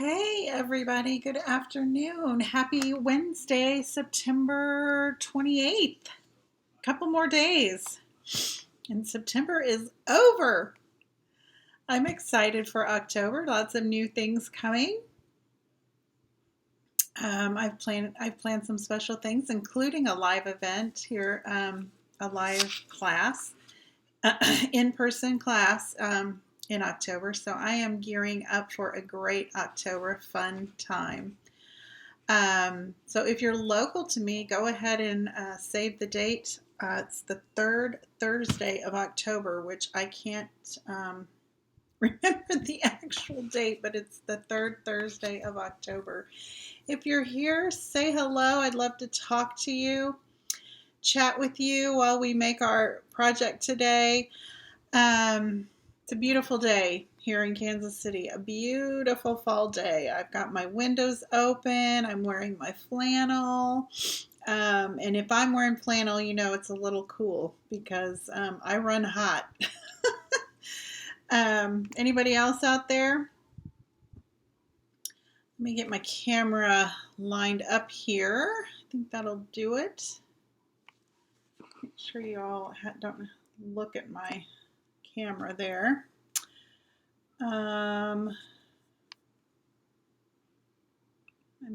Hey everybody, good afternoon. Happy Wednesday, September 28th. Couple more days and September is over. I'm excited for October. Lots of new things coming. I've planned some special things, including a live event here, a live class, in-person class in October. So I am gearing up for a great October fun time. So if you're local to me, go ahead and save the date. It's the third Thursday of October, which I can't remember the actual date, but it's the third Thursday of October. If you're here, say hello. I'd love to talk to you, chat with you while we make our project today. It's a beautiful day here in Kansas City, a beautiful fall day. I've got my windows open, I'm wearing my flannel, and if I'm wearing flannel, you know it's a little cool because I run hot. Anybody else out there? Let me get my camera lined up here. I think that'll do it. Make sure you all don't look at my camera there. I'm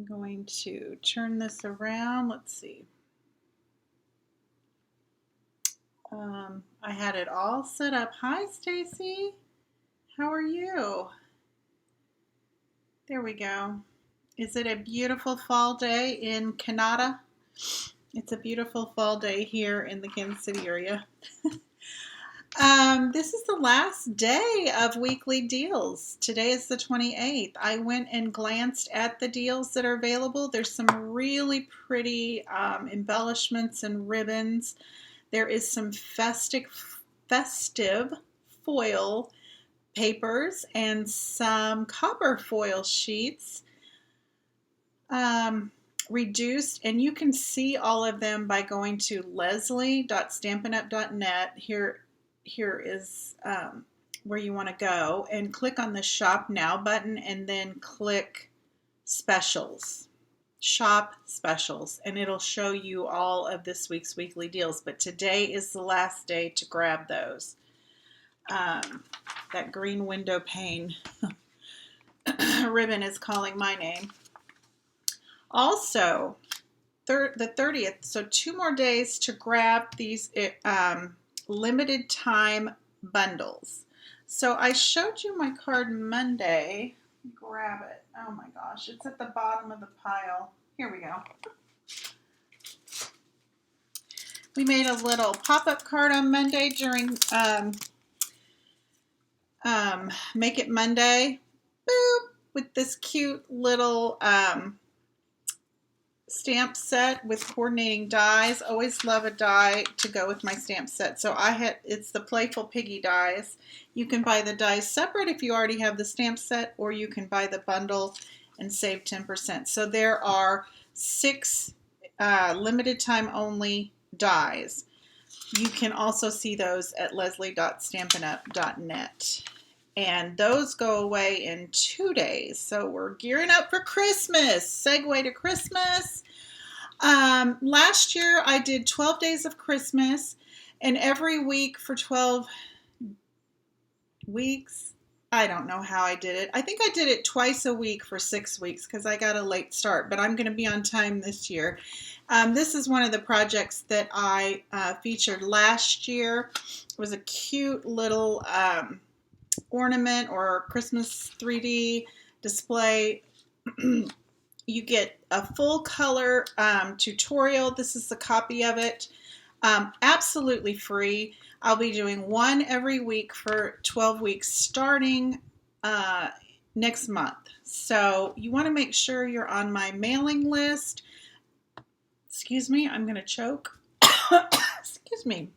going to turn this around. Let's see. I had it all set up. Hi, Stacy. How are you? There we go. Is it a beautiful fall day in Canada? It's a beautiful fall day here in the Kansas City area. This is the last day of weekly deals. Today is the 28th. I went and glanced at the deals that are available. There's some really pretty embellishments and ribbons. There is some festive foil papers and some copper foil sheets. Reduced, and you can see all of them by going to leslie.stampinup.net. Here is where you want to go and click on the Shop Now button and then click Specials. Shop Specials, and it'll show you all of this week's weekly deals. But today is the last day to grab those. That green window pane ribbon is calling my name. Also, the 30th, so 2 more days to grab these limited time bundles. So I showed you my card Monday. Grab it. Oh my gosh, it's at the bottom of the pile. Here we go. We made a little pop-up card on Monday during Make It Monday. Boop, with this cute little stamp set with coordinating dies. Always love a die to go with my stamp set. So it's the Playful Piggy dies. You can buy the dies separate if you already have the stamp set, or you can buy the bundle and save 10%. So there are 6 limited time only dies. You can also see those at leslie.stampinup.net. And those go away in 2 days. So we're gearing up for Christmas. Segue to Christmas. Last year I did 12 days of Christmas, and every week for 12 weeks. I don't know how I did it. I think I did it twice a week for 6 weeks because I got a late start, but I'm going to be on time this year. This is one of the projects that I featured last year. It was a cute little ornament or Christmas 3D display. You get a full color tutorial. This is the copy of it. Absolutely free. I'll be doing one every week for 12 weeks starting next month. So you want to make sure you're on my mailing list. Excuse me, I'm going to choke. Excuse me.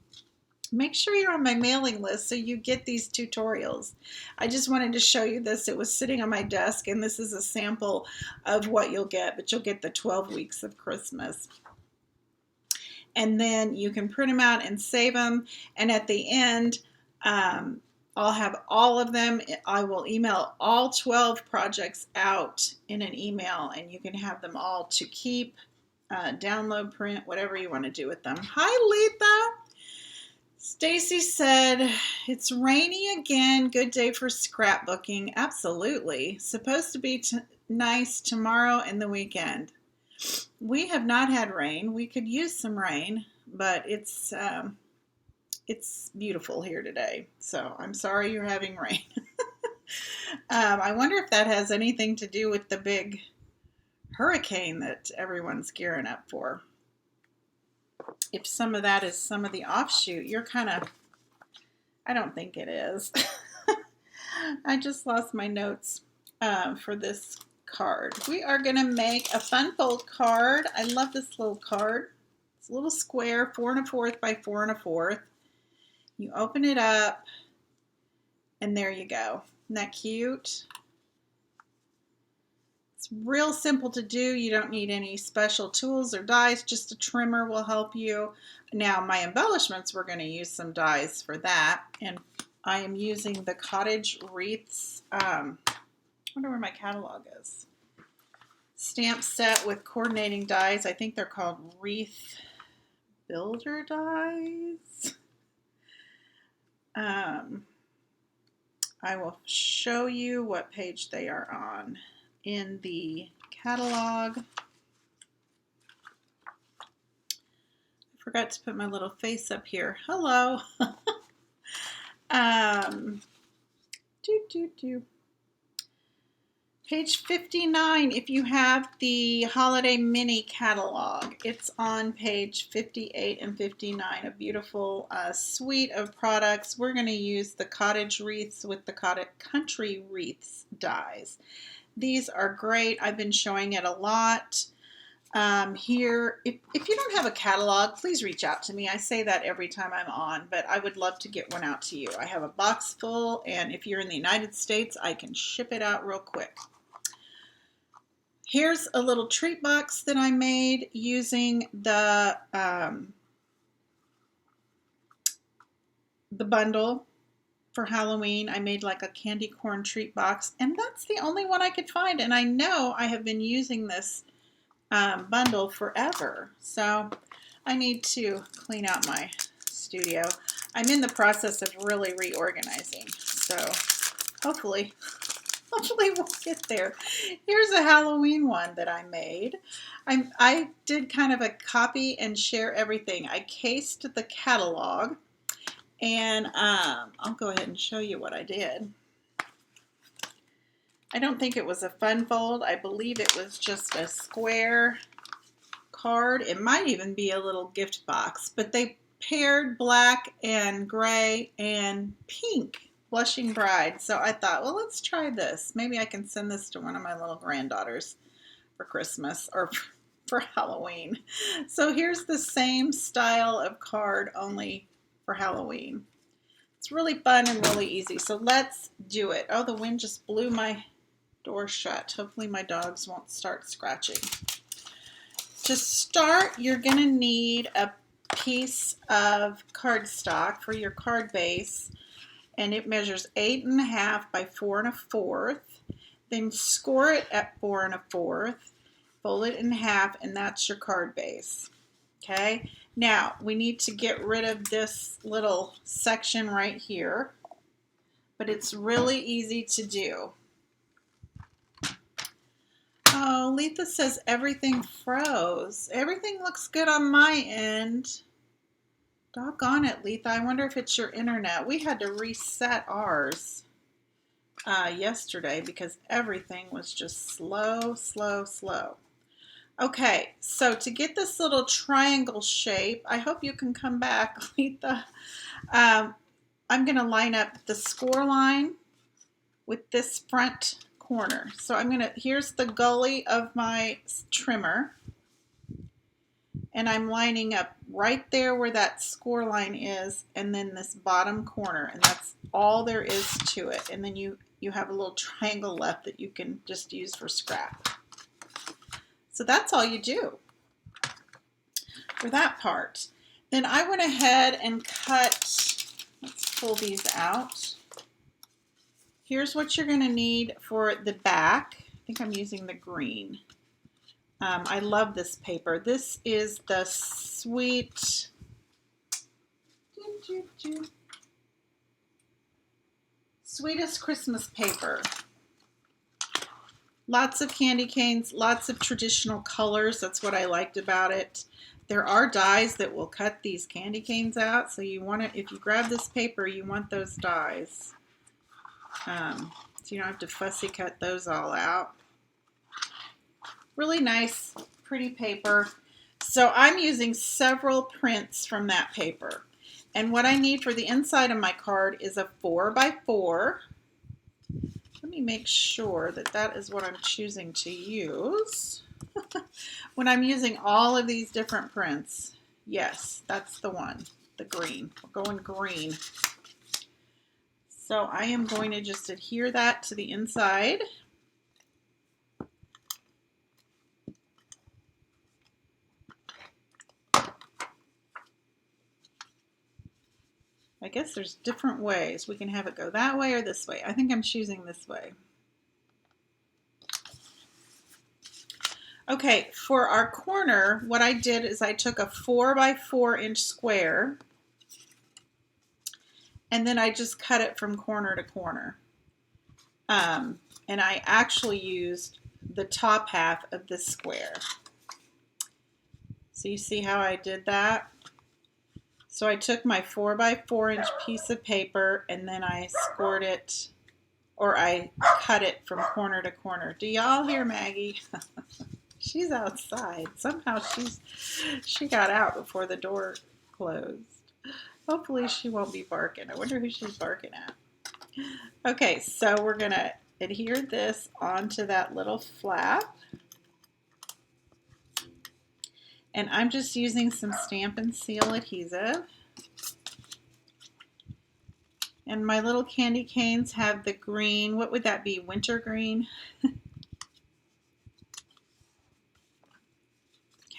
Make sure you're on my mailing list so you get these tutorials. I just wanted to show you this. It was sitting on my desk, and this is a sample of what you'll get, but you'll get the 12 weeks of Christmas. And then you can print them out and save them. And at the end, I'll have all of them. I will email all 12 projects out in an email, and you can have them all to keep, download, print, whatever you want to do with them. Hi, Letha. Stacy said, it's rainy again. Good day for scrapbooking. Absolutely. Supposed to be nice tomorrow and the weekend. We have not had rain. We could use some rain, but it's beautiful here today. So I'm sorry you're having rain. I wonder if that has anything to do with the big hurricane that everyone's gearing up for. If some of that is some of the offshoot, I don't think it is. I just lost my notes for this card. We are going to make a fun fold card. I love this little card. It's a little square, 4 1/4 by 4 1/4. You open it up, and there you go. Isn't that cute? It's real simple to do. You don't need any special tools or dies. Just a trimmer will help you. Now, my embellishments, we're going to use some dies for that. And I am using the Cottage Wreaths. I wonder where my catalog is. Stamp set with coordinating dies. I think they're called Wreath Builder dies. I will show you what page they are on in the catalog. I forgot to put my little face up here. Hello. Page 59, if you have the Holiday Mini catalog, it's on page 58 and 59, a beautiful suite of products. We're going to use the Cottage Wreaths with the Country Wreaths dies. These are great. I've been showing it a lot. Here, if you don't have a catalog, please reach out to me. I say that every time I'm on, but I would love to get one out to you. I have a box full, and if you're in the United States, I can ship it out real quick. Here's a little treat box that I made using the bundle for Halloween. I made like a candy corn treat box, and that's the only one I could find. And I know I have been using this bundle forever, so I need to clean out my studio. I'm in the process of really reorganizing, so hopefully we'll get there. Here's a Halloween one that I made. I did kind of a copy and share everything. I cased the catalog, and I'll go ahead and show you what I did. I don't think it was a fun fold. I believe it was just a square card. It might even be a little gift box, but they paired black and gray and pink. Blushing Bride. So I thought, well, let's try this. Maybe I can send this to one of my little granddaughters for Christmas or for Halloween. So here's the same style of card, only for Halloween. It's really fun and really easy. So let's do it. Oh, the wind just blew my door shut. Hopefully my dogs won't start scratching. To start, you're going to need a piece of cardstock for your card base. And it measures 8 1/2 by 4 1/4. Then score it at 4 1/4. Fold it in half, and that's your card base. Okay. Now we need to get rid of this little section right here, but it's really easy to do. Oh, Letha says everything froze. Everything looks good on my end. Doggone it, Letha. I wonder if it's your internet. We had to reset ours yesterday because everything was just slow. Okay, so to get this little triangle shape, I hope you can come back, Letha. I'm going to line up the score line with this front corner. So here's the gully of my trimmer. And I'm lining up right there where that score line is, and then this bottom corner, and that's all there is to it. And then you have a little triangle left that you can just use for scrap. So that's all you do for that part. Then I went ahead and cut, let's pull these out. Here's what you're going to need for the back. I think I'm using the green. I love this paper. This is the Sweetest Christmas paper. Lots of candy canes, lots of traditional colors. That's what I liked about it. There are dies that will cut these candy canes out. So you want to, if you grab this paper, you want those dies. So you don't have to fussy cut those all out. Really nice, pretty paper. So I'm using several prints from that paper. And what I need for the inside of my card is a 4x4. Let me make sure that that is what I'm choosing to use. When I'm using all of these different prints. Yes, that's the one, the green. We're going green. So I am going to just adhere that to the inside. I guess there's different ways. We can have it go that way or this way. I think I'm choosing this way. Okay, for our corner, what I did is I took a 4x4 inch square and then I just cut it from corner to corner. And I actually used the top half of this square. So you see how I did that? So I took my 4x4 inch piece of paper and then I scored it, or I cut it from corner to corner. Do y'all hear Maggie? She's outside. Somehow she got out before the door closed. Hopefully she won't be barking. I wonder who she's barking at. Okay, so we're going to adhere this onto that little flap. And I'm just using some Stamp and Seal adhesive. And my little candy canes have the green. What would that be? Wintergreen?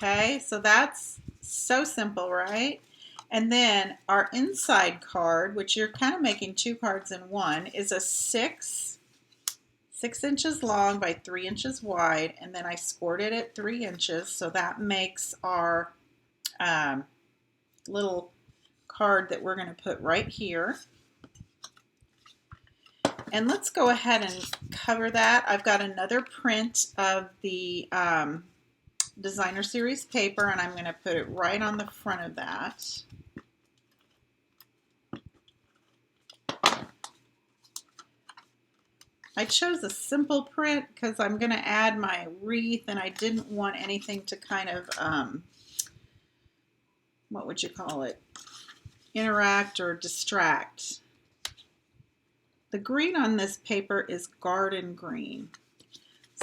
Okay, so that's so simple, right? And then our inside card, which you're kind of making two cards in one, is a 6 inches long by 3 inches wide, and then I scored it at 3 inches, so that makes our little card that we're going to put right here. And let's go ahead and cover that. I've got another print of the Designer Series paper, and I'm going to put it right on the front of that. I chose a simple print because I'm going to add my wreath, and I didn't want anything to kind of, what would you call it, interact or distract. The green on this paper is garden green.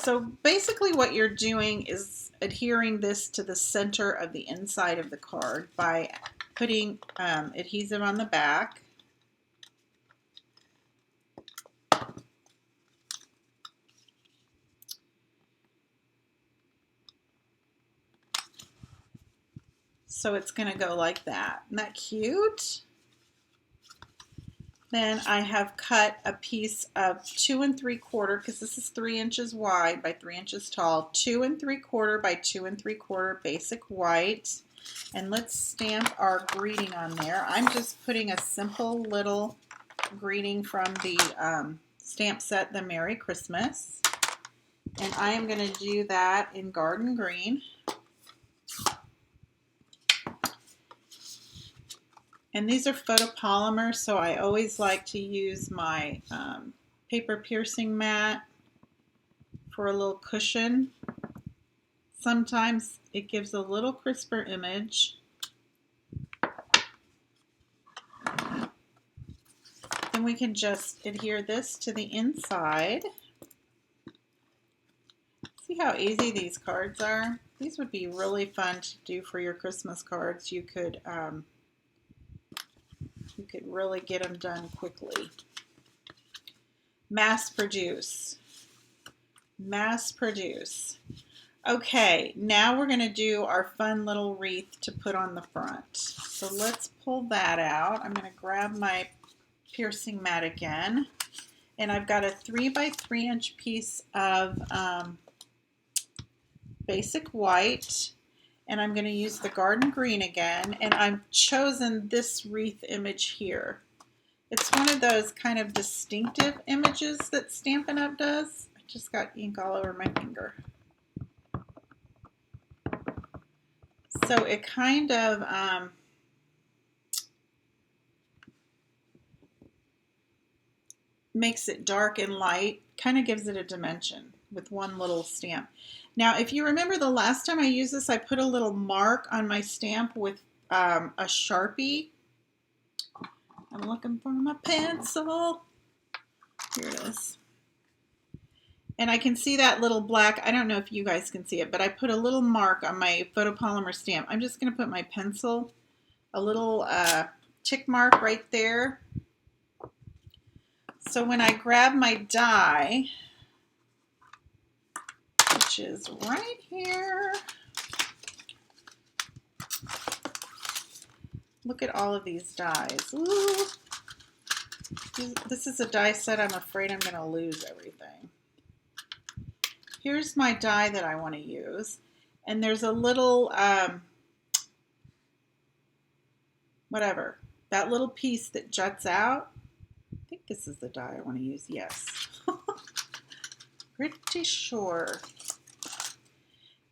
So basically what you're doing is adhering this to the center of the inside of the card by putting adhesive on the back. So it's going to go like that. Isn't that cute? Then I have cut a piece of 2 3/4, because this is 3 inches wide by 3 inches tall, 2 3/4 by 2 3/4 basic white. And let's stamp our greeting on there. I'm just putting a simple little greeting from the stamp set, the Merry Christmas. And I am going to do that in garden green. And these are photopolymer, so I always like to use my paper piercing mat for a little cushion. Sometimes it gives a little crisper image. Then we can just adhere this to the inside. See how easy these cards are? These would be really fun to do for your Christmas cards. You could really get them done quickly. Mass produce. Mass produce. Okay, now we're going to do our fun little wreath to put on the front. So let's pull that out. I'm going to grab my piercing mat again. And I've got a 3 by 3 inch piece of basic white, and I'm going to use the garden green again, and I've chosen this wreath image here. It's one of those kind of distinctive images that Stampin' Up! Does. I just got ink all over my finger. So it kind of makes it dark and light, kind of gives it a dimension with one little stamp. Now, if you remember the last time I used this, I put a little mark on my stamp with a Sharpie. I'm looking for my pencil. Here it is. And I can see that little black, I don't know if you guys can see it, but I put a little mark on my photopolymer stamp. I'm just going to put my pencil, a little tick mark right there. So when I grab my die, which is right here, look at all of these dies. Ooh. This is a die set. I'm afraid I'm going to lose everything. Here's my die that I want to use. And there's a little, whatever, that little piece that juts out. I think this is the die I want to use. Yes. Pretty sure.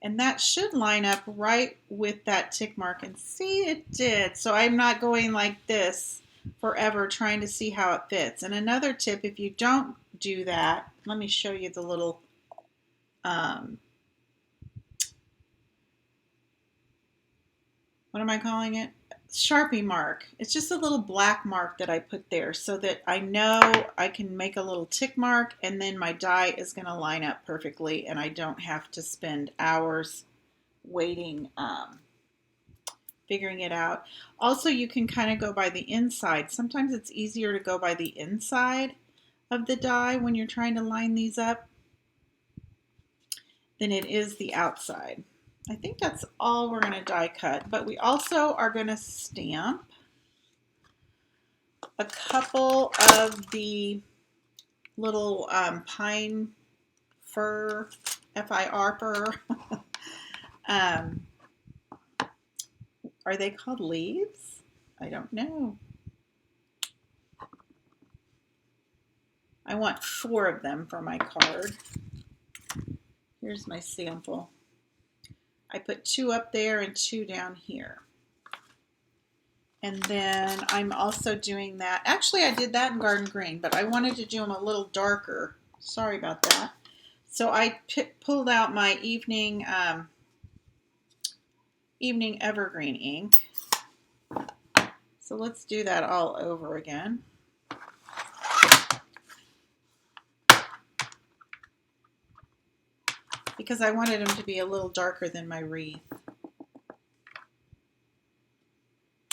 And that should line up right with that tick mark. And see, it did. So I'm not going like this forever trying to see how it fits. And another tip, if you don't do that, let me show you the little what am I calling it? Sharpie mark. It's just a little black mark that I put there so that I know I can make a little tick mark and then my die is going to line up perfectly and I don't have to spend hours waiting, figuring it out. Also, you can kind of go by the inside. Sometimes it's easier to go by the inside of the die when you're trying to line these up than it is the outside. I think that's all we're going to die cut, but we also are going to stamp a couple of the little pine fir, F-I-R fir. Are they called leaves? I don't know. I want 4 of them for my card. Here's my sample. I put 2 up there and 2 down here. And then I'm also doing that. Actually, I did that in garden green, but I wanted to do them a little darker. Sorry about that. So I pulled out my evening evergreen ink. So let's do that all over again. Because I wanted them to be a little darker than my wreath.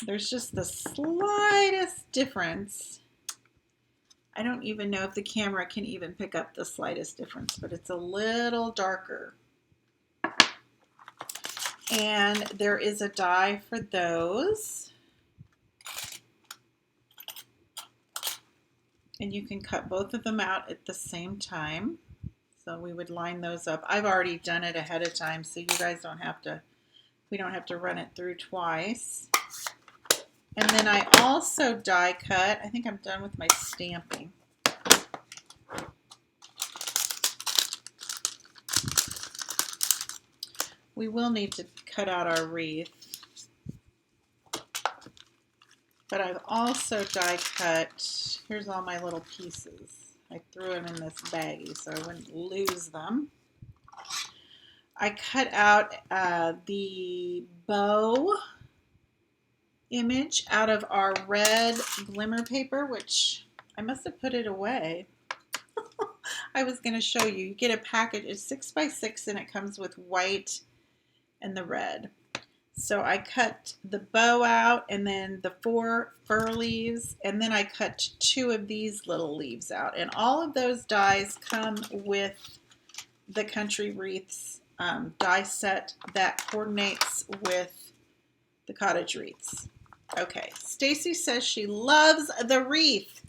There's just the slightest difference. I don't even know if the camera can even pick up the slightest difference, but it's a little darker. And there is a die for those. And you can cut both of them out at the same time. So we would line those up. I've already done it ahead of time, so you guys don't have to, we don't have to run it through twice. And then I also die cut. I think I'm done with my stamping. We will need to cut out our wreath. But I've also die cut, here's all my little pieces. I threw them in this baggie so I wouldn't lose them. I cut out the bow image out of our red glimmer paper, which I must have put it away. I was going to show you. You get a package, it's 6 by 6 and it comes with white and the red. So I cut the bow out and then the 4 fir leaves, and then I cut 2 of these little leaves out. And all of those dies come with the Country Wreaths die set that coordinates with the Cottage Wreaths. Okay, Stacy says she loves the wreath.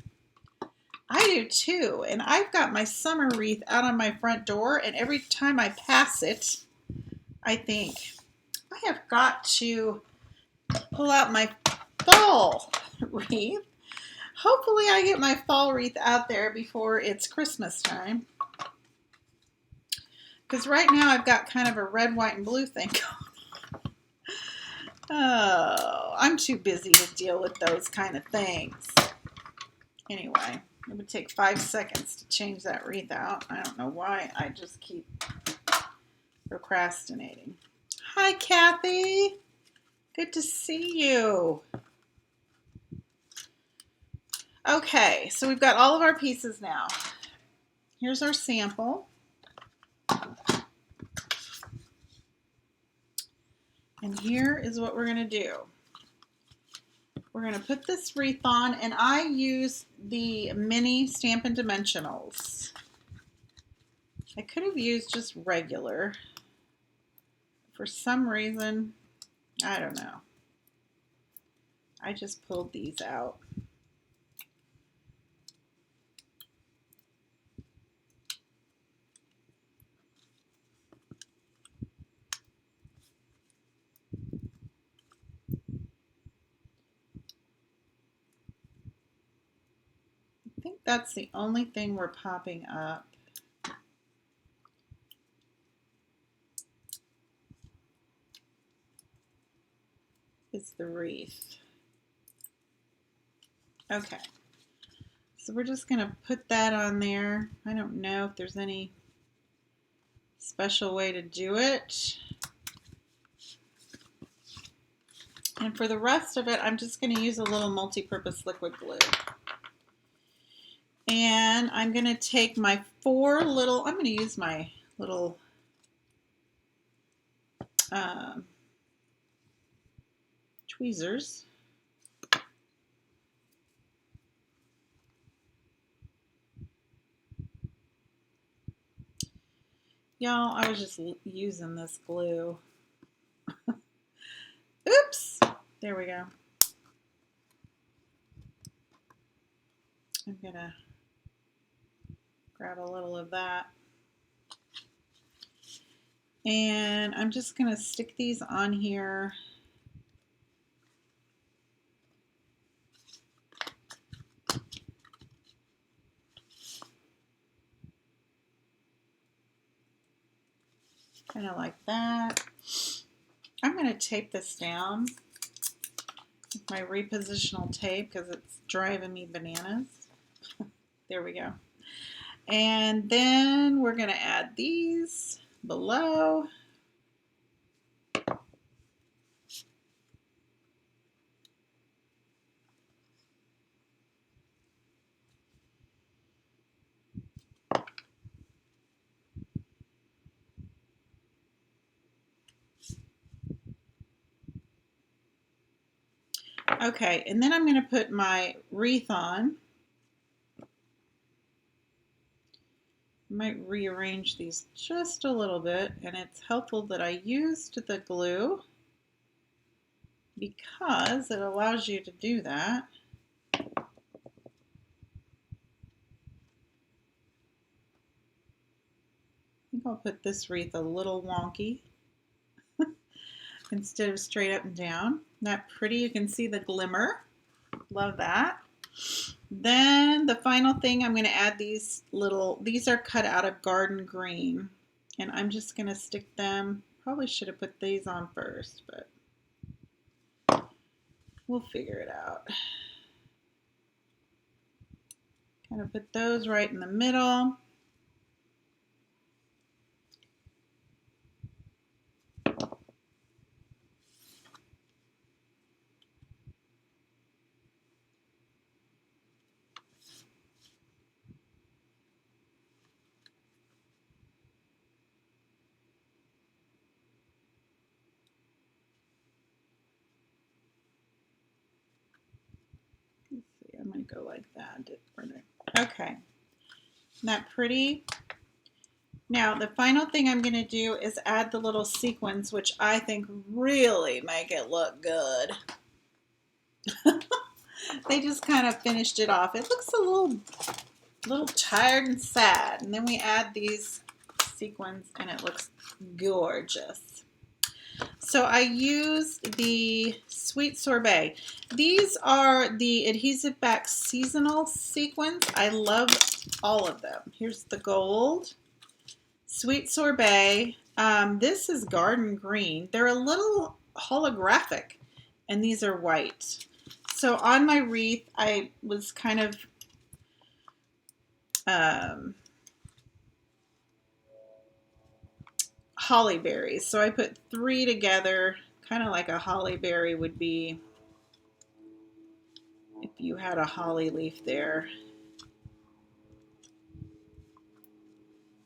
I do too. And I've got my summer wreath out on my front door, and every time I pass it, I think, I have got to pull out my fall wreath. Hopefully I get my fall wreath out there before it's Christmas time. Because right now I've got kind of a red, white, and blue thing going on. Oh, I'm too busy to deal with those kind of things. Anyway, it would take 5 seconds to change that wreath out. I don't know why I just keep procrastinating. Hi, Kathy. Good to see you. Okay, so we've got all of our pieces now. Here's our sample. And here is what we're going to do. We're going to put this wreath on, and I use the mini Stampin' Dimensionals. I could have used just regular. For some reason, I don't know. I just pulled these out. I think that's the only thing we're popping up. Is the wreath. Okay, so we're just going to put that on there. I don't know if there's any special way to do it. And for the rest of it, I'm just going to use a little multi-purpose liquid glue. And I'm going to take my I'm going to use my little tweezers. Y'all, I was just using this glue. Oops! There we go. I'm going to grab a little of that. And I'm just going to stick these on here. Kind of like that. I'm going to tape this down with my repositional tape because it's driving me bananas. There we go. And then we're going to add these below. Okay, and then I'm going to put my wreath on. I might rearrange these just a little bit, and it's helpful that I used the glue because it allows you to do that. I think I'll put this wreath a little wonky instead of straight up and down. Isn't that pretty? You can see the glimmer. Love that. Then the final thing, I'm going to add these are cut out of garden green. And I'm just going to stick them. Probably should have put these on first, but we'll figure it out. Kind of put those right in the middle. I'm going to go like that. Okay. Isn't that pretty? Now, the final thing I'm going to do is add the little sequins, which I think really make it look good. They just kind of finished it off. It looks a little a little tired and sad. And then we add these sequins and it looks gorgeous. So I used the Sweet Sorbet. These are the adhesive back seasonal sequins. I love all of them. Here's the gold. Sweet Sorbet. This is garden green. They're a little holographic, and these are white. So on my wreath, I was kind of holly berries. So I put 3 together, kind of like a holly berry would be if you had a holly leaf there.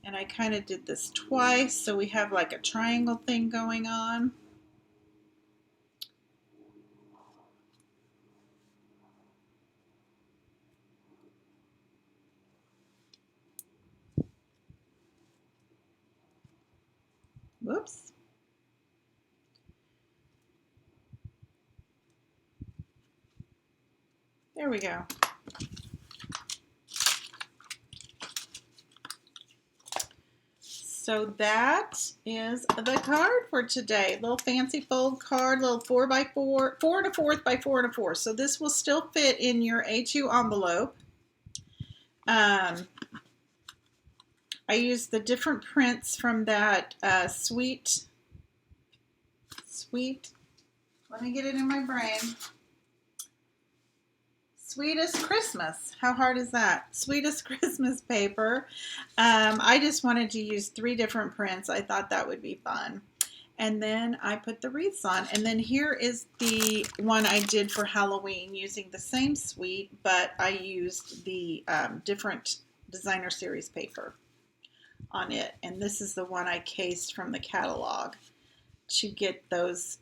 And I kind of did this twice, so we have like a triangle thing going on. Whoops. There we go. So that is the card for today. Little fancy fold card, little 4x4, 4 and a 4th by 4 and a 4. So this will still fit in your A2 envelope. I used the different prints from that sweet, let me get it in my brain. Sweetest Christmas. How hard is that? Sweetest Christmas paper. I just wanted to use 3 different prints. I thought that would be fun. And then I put the wreaths on. And then here is the one I did for Halloween using the same suite, but I used the different designer series paper on it. And this is the one I cased from the catalog to get those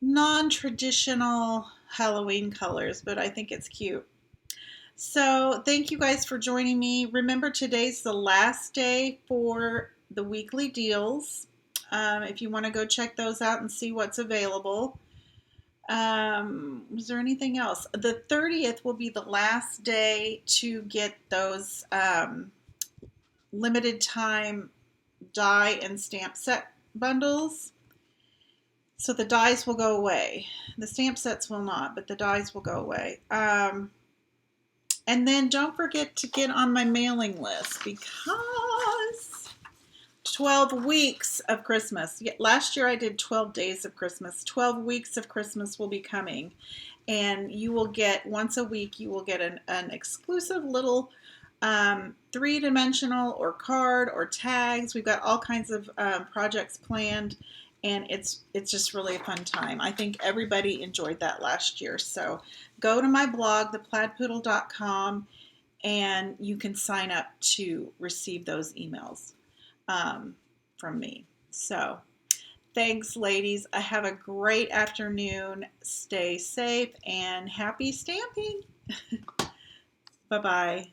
non-traditional Halloween colors, but I think it's cute. So thank you guys for joining me. Remember, today's the last day for the weekly deals. If you want to go check those out and see what's available. Was there anything else? The 30th will be the last day to get those limited time die and stamp set bundles. So the dies will go away. The stamp sets will not, but the dies will go away. And then don't forget to get on my mailing list because 12 weeks of Christmas. Last year I did 12 days of Christmas. 12 weeks of Christmas will be coming. And you will get, once a week, you will get an exclusive little 3-dimensional or card or tags. We've got all kinds of projects planned. And it's just really a fun time. I think everybody enjoyed that last year. So go to my blog, theplaidpoodle.com, and you can sign up to receive those emails from me. So thanks, ladies. Have a great afternoon. Stay safe and happy stamping. Bye-bye.